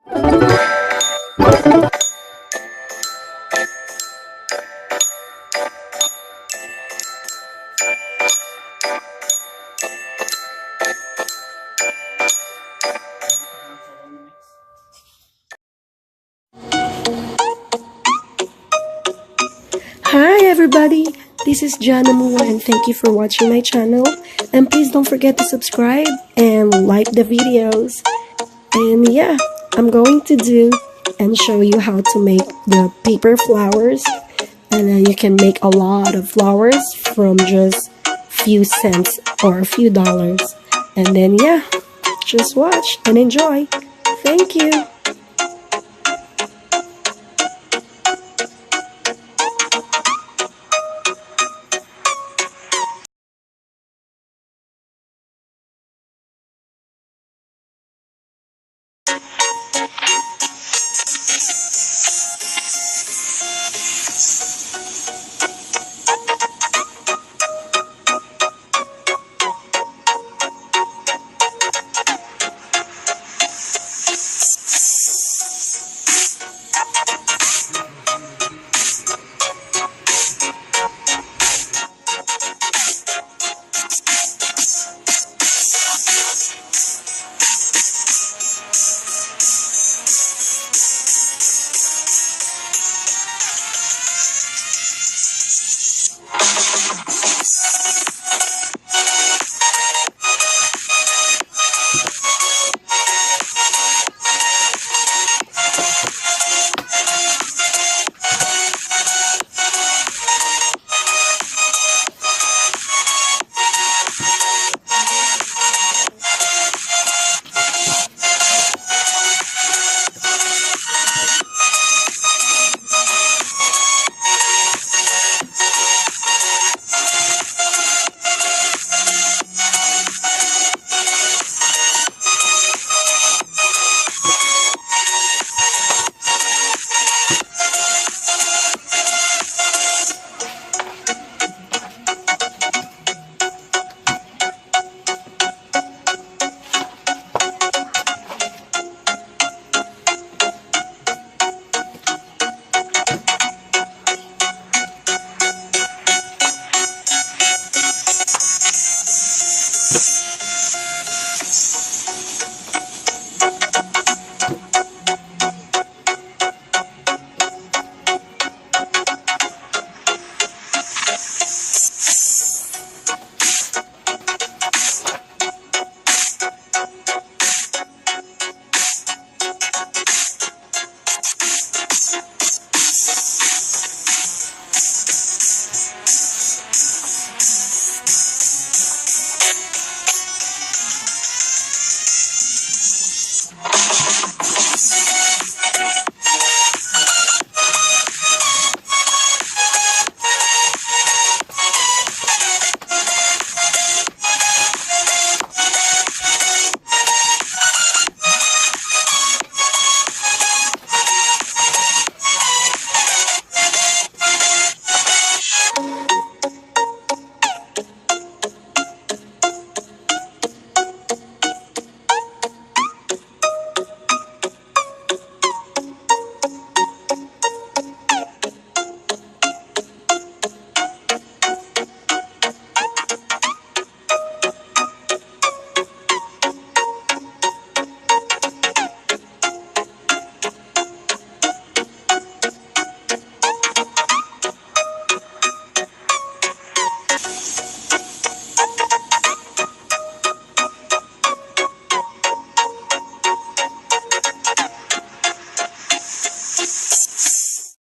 Hi everybody, this is JanaMua and thank you for watching my channel, and please don't forget to subscribe and like the videos. And yeah, I'm going to do and show you how to make the paper flowers, and then you can make a lot of flowers from just few cents or a few dollars. And then yeah, just watch and enjoy. Thank you.